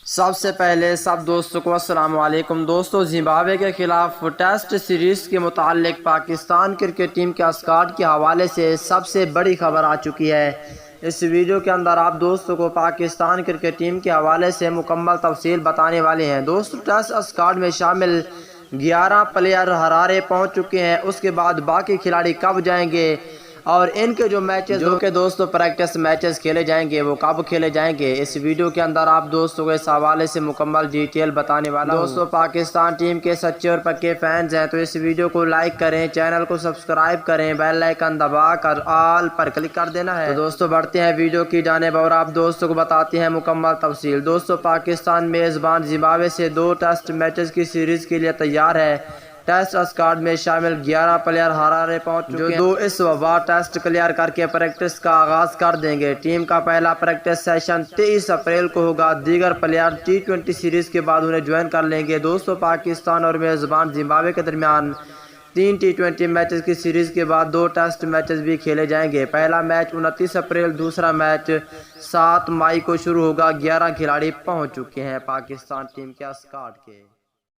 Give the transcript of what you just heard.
سب سے پہلے سب دوستوں کو السلام علیکم دوستو، زمباوے کے خلاف ٹیسٹ سیریز کے متعلق پاکستان کرکٹ ٹیم کے سکواڈ کے حوالے سے سب سے بڑی خبر آ چکی ہے۔ اس ویڈیو کے اندر آپ دوستوں کو پاکستان کرکٹ ٹیم کے حوالے سے مکمل تفصیل بتانے والے ہیں۔ دوستو، ٹیسٹ سکواڈ میں شامل 11 پلیئر ہرارے پہنچ چکے ہیں۔ اس کے بعد باقی کھلاڑی کب جائیں گے اور ان کے جو میچز جو کہ دوستو پریکٹس میچز کھیلے جائیں گے وہ کب کھیلے جائیں گے، اس ویڈیو کے اندر آپ دوستوں کو اس حوالے سے مکمل ڈیٹیل بتانے والا ہوں۔ دوستو، پاکستان ٹیم کے سچے اور پکے فینز ہیں تو اس ویڈیو کو لائک کریں، چینل کو سبسکرائب کریں، بیل آئیکن دبا کر آل پر کلک کر دینا ہے۔ تو دوستو بڑھتے ہیں ویڈیو کی جانب اور آپ دوستوں کو بتاتے ہیں مکمل تفصیل۔ دوستو، پاکستان میزبان زمباوے سے 2 ٹیسٹ میچز کی سیریز کے لیے تیار ہے۔ ٹیسٹ اسکواڈ میں شامل 11 پلیئر ہرارے پہنچ چکے ہیں، جو اس وقت ٹیسٹ کلیئر کر کے پریکٹس کا آغاز کر دیں گے۔ ٹیم کا پہلا پریکٹس سیشن 23 اپریل کو ہوگا۔ دیگر پلیئر T20 سیریز کے بعد انہیں جوائن کر لیں گے۔ دوستو، پاکستان اور میزبان زمباوے کے درمیان 3 T20 میچز کی سیریز کے بعد 2 ٹیسٹ میچز بھی کھیلے جائیں گے۔ پہلا میچ 29 اپریل، دوسرا میچ 7 مئی کو شروع ہوگا۔ 11 کھلاڑی پہنچ چکے ہیں پاکستان ٹیم کے اسکواڈ کے۔